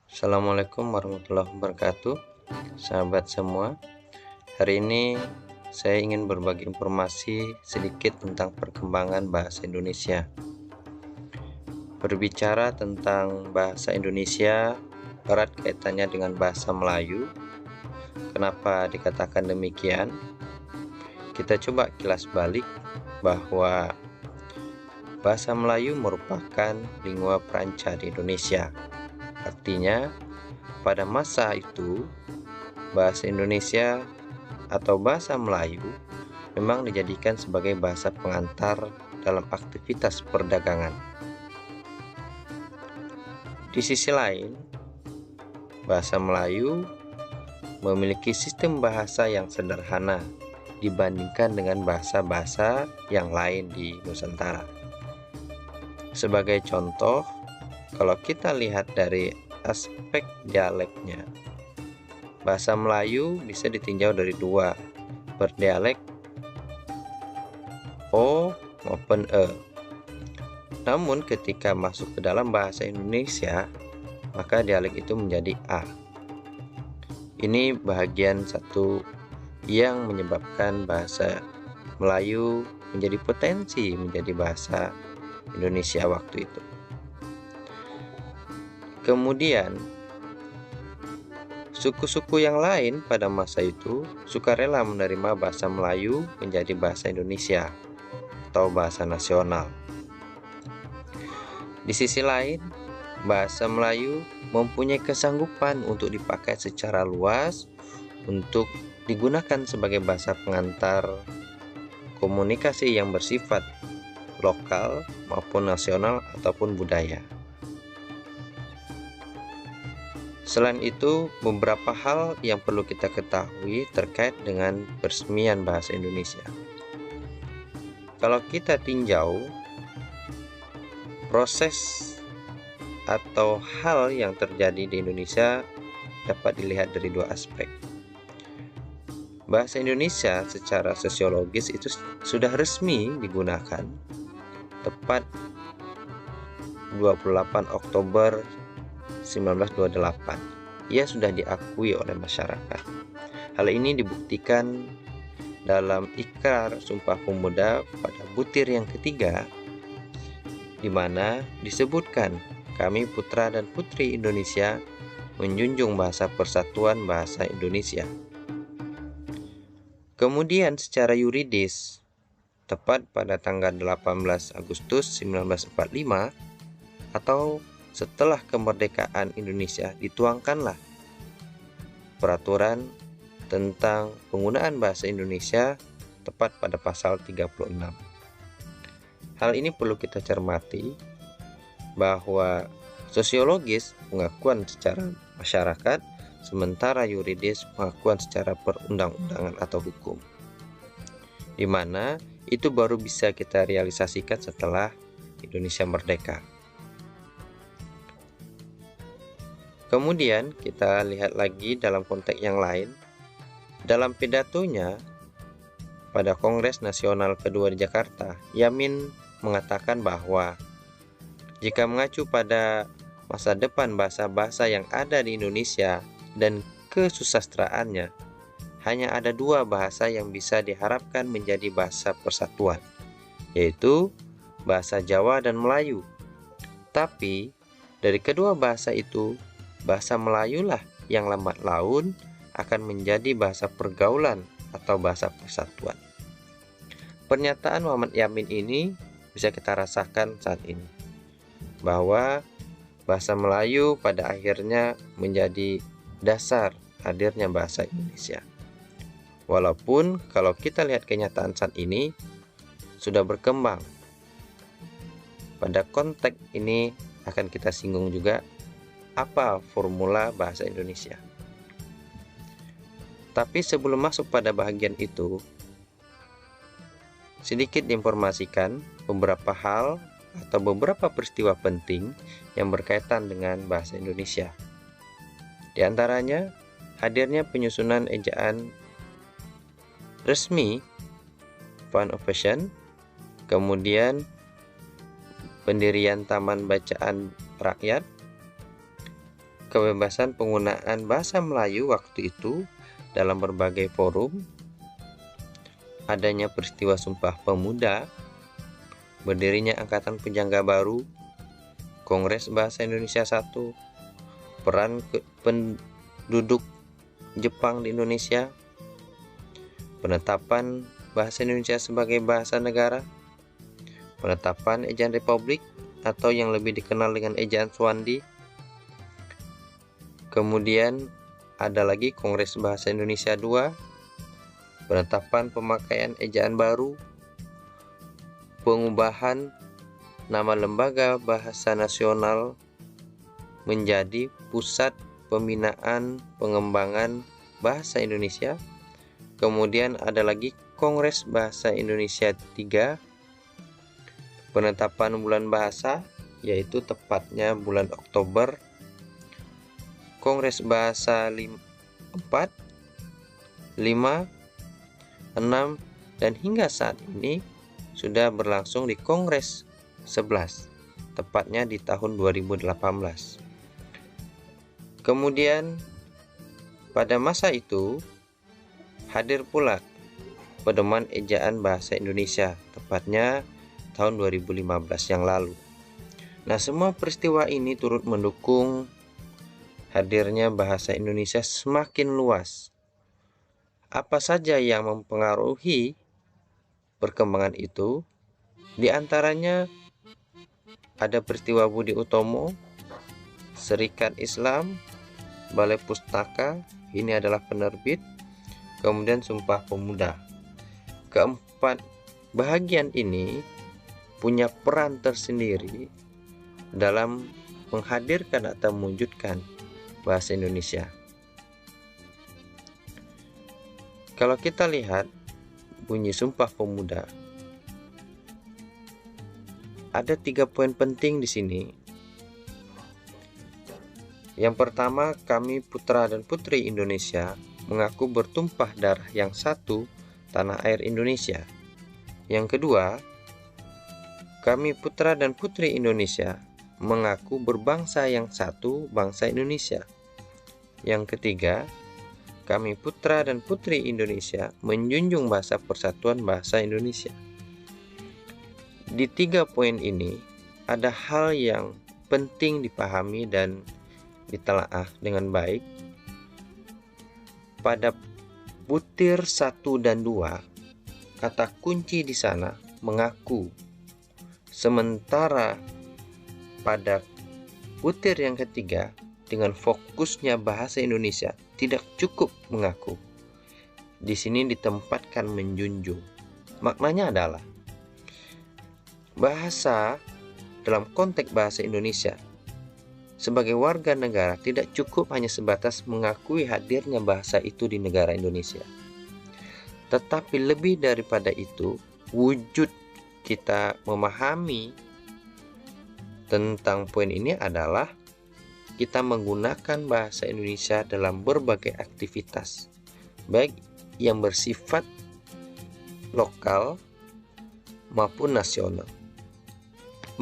Assalamualaikum warahmatullahi wabarakatuh, sahabat semua. Hari ini saya ingin berbagi informasi sedikit tentang perkembangan bahasa Indonesia. Berbicara tentang bahasa Indonesia erat kaitannya dengan bahasa Melayu. Kenapa dikatakan demikian? Kita coba kilas balik bahwa bahasa Melayu merupakan lingua franca di Indonesia. Artinya, pada masa itu, bahasa Indonesia atau bahasa Melayu memang dijadikan sebagai bahasa pengantar dalam aktivitas perdagangan. Di sisi lain, bahasa Melayu memiliki sistem bahasa yang sederhana dibandingkan dengan bahasa-bahasa yang lain di Nusantara. Sebagai contoh, kalau kita lihat dari aspek dialeknya, bahasa Melayu bisa ditinjau dari dua, berdialek O maupun E. Namun ketika masuk ke dalam bahasa Indonesia, maka dialek itu menjadi A. Ini bahagian satu yang menyebabkan bahasa Melayu menjadi potensi menjadi bahasa Indonesia waktu itu. Kemudian, suku-suku yang lain pada masa itu sukarela menerima bahasa Melayu menjadi bahasa Indonesia atau bahasa nasional. Di sisi lain, bahasa Melayu mempunyai kesanggupan untuk dipakai secara luas untuk digunakan sebagai bahasa pengantar komunikasi yang bersifat lokal maupun nasional ataupun budaya. Selain itu, beberapa hal yang perlu kita ketahui terkait dengan peresmian bahasa Indonesia. Kalau kita tinjau proses atau hal yang terjadi di Indonesia dapat dilihat dari dua aspek. Bahasa Indonesia secara sosiologis itu sudah resmi digunakan tepat 28 Oktober 1928. Ia sudah diakui oleh masyarakat. Hal ini dibuktikan dalam Ikrar Sumpah Pemuda pada butir yang ketiga, di mana disebutkan kami putra dan putri Indonesia menjunjung bahasa persatuan bahasa Indonesia. Kemudian secara yuridis, tepat pada tanggal 18 Agustus 1945 atau setelah kemerdekaan Indonesia, dituangkanlah peraturan tentang penggunaan bahasa Indonesia tepat pada pasal 36. Hal ini perlu kita cermati bahwa sosiologis pengakuan secara masyarakat, sementara yuridis pengakuan secara perundang-undangan atau hukum, di mana itu baru bisa kita realisasikan setelah Indonesia merdeka. Kemudian kita lihat lagi dalam konteks yang lain. Dalam pidatonya pada Kongres Nasional kedua di Jakarta, Yamin mengatakan bahwa jika mengacu pada masa depan bahasa-bahasa yang ada di Indonesia dan kesusastraannya, hanya ada dua bahasa yang bisa diharapkan menjadi bahasa persatuan, yaitu bahasa Jawa dan Melayu. Tapi dari kedua bahasa itu, bahasa Melayulah yang lambat laun akan menjadi bahasa pergaulan atau bahasa persatuan. Pernyataan Muhammad Yamin ini bisa kita rasakan saat ini, bahwa bahasa Melayu pada akhirnya menjadi dasar hadirnya bahasa Indonesia. Walaupun kalau kita lihat kenyataan saat ini sudah berkembang. Pada konteks ini akan kita singgung juga apa formula bahasa Indonesia. Tapi sebelum masuk pada bagian itu, sedikit diinformasikan beberapa hal atau beberapa peristiwa penting yang berkaitan dengan bahasa Indonesia. Di antaranya, hadirnya penyusunan ejaan resmi Fund of Fashion, kemudian pendirian Taman Bacaan Rakyat, kebebasan penggunaan bahasa Melayu waktu itu dalam berbagai forum, adanya peristiwa Sumpah Pemuda, berdirinya Angkatan Pujangga Baru, Kongres Bahasa Indonesia I, peran penduduk Jepang di Indonesia, penetapan bahasa Indonesia sebagai bahasa negara, penetapan ejaan Republik atau yang lebih dikenal dengan ejaan Suwandi. Kemudian ada lagi Kongres Bahasa Indonesia II, penetapan pemakaian ejaan baru, pengubahan nama Lembaga Bahasa Nasional menjadi Pusat Pembinaan Pengembangan Bahasa Indonesia. Kemudian ada lagi Kongres Bahasa Indonesia III, penetapan bulan bahasa, yaitu tepatnya bulan Oktober. Kongres Bahasa 4, 5, 6, dan hingga saat ini sudah berlangsung di Kongres 11, tepatnya di tahun 2018. Kemudian pada masa itu hadir pula pedoman ejaan bahasa Indonesia, tepatnya tahun 2015 yang lalu. Nah, semua peristiwa ini turut mendukung hadirnya bahasa Indonesia semakin luas. Apa saja yang mempengaruhi perkembangan itu? Di antaranya ada peristiwa Budi Utomo, Serikat Islam, Balai Pustaka, ini adalah penerbit, kemudian Sumpah Pemuda. Keempat bahagian ini punya peran tersendiri dalam menghadirkan atau mewujudkan bahasa Indonesia. Kalau kita lihat bunyi Sumpah Pemuda, ada 3 poin penting di sini. Yang pertama, kami putra dan putri Indonesia mengaku bertumpah darah yang satu, tanah air Indonesia. Yang kedua, kami putra dan putri Indonesia mengaku berbangsa yang satu, bangsa Indonesia. Yang ketiga, kami putra dan putri Indonesia menjunjung bahasa persatuan bahasa Indonesia. Di 3 poin ini ada hal yang penting dipahami dan ditelaah dengan baik. Pada butir 1 dan 2, kata kunci di sana mengaku. Sementara pada butir yang ketiga, dengan fokusnya bahasa Indonesia, tidak cukup mengaku. Di sini ditempatkan menjunjung. Maknanya adalah bahasa dalam konteks bahasa Indonesia sebagai warga negara tidak cukup hanya sebatas mengakui hadirnya bahasa itu di negara Indonesia. Tetapi lebih daripada itu, wujud kita memahami tentang poin ini adalah kita menggunakan bahasa Indonesia dalam berbagai aktivitas, baik yang bersifat lokal maupun nasional.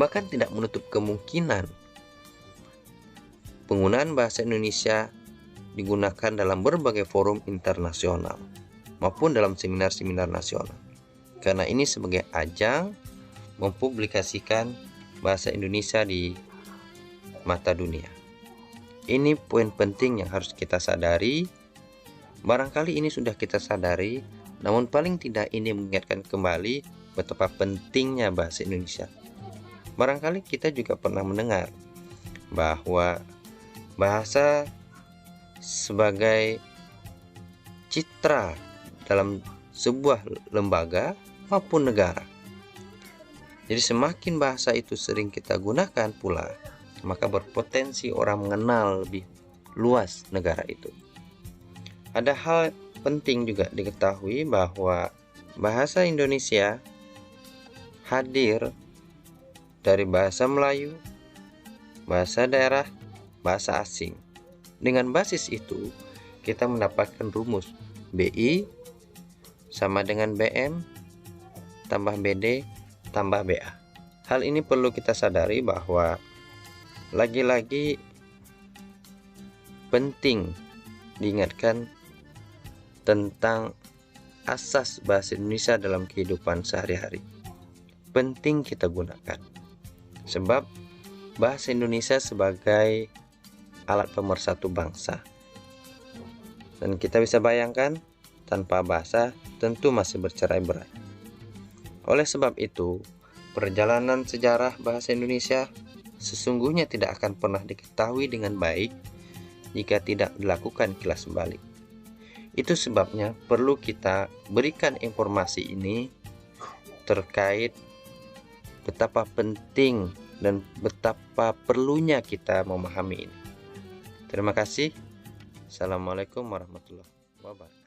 Bahkan tidak menutup kemungkinan penggunaan bahasa Indonesia digunakan dalam berbagai forum internasional maupun dalam seminar-seminar nasional. Karena ini sebagai ajang mempublikasikan bahasa Indonesia di mata dunia. Ini poin penting yang harus kita sadari. Barangkali ini sudah kita sadari, namun paling tidak ini mengingatkan kembali betapa pentingnya bahasa Indonesia. Barangkali kita juga pernah mendengar bahwa bahasa sebagai citra dalam sebuah lembaga maupun negara. Jadi semakin bahasa itu sering kita gunakan pula, maka berpotensi orang mengenal lebih luas negara itu. Ada hal penting juga diketahui bahwa bahasa Indonesia hadir dari bahasa Melayu, bahasa daerah, bahasa asing. Dengan basis itu, kita mendapatkan rumus BI sama dengan BM tambah BD tambah BA. Hal ini perlu kita sadari bahwa lagi-lagi penting diingatkan tentang asas bahasa Indonesia dalam kehidupan sehari-hari. Penting kita gunakan, sebab bahasa Indonesia sebagai alat pemersatu bangsa. Dan kita bisa bayangkan, tanpa bahasa tentu masih bercerai-berai. Oleh sebab itu, perjalanan sejarah bahasa Indonesia sesungguhnya tidak akan pernah diketahui dengan baik jika tidak dilakukan kilas balik. Itu sebabnya perlu kita berikan informasi ini terkait betapa penting dan betapa perlunya kita memahami ini. Terima kasih. Assalamualaikum warahmatullahi wabarakatuh.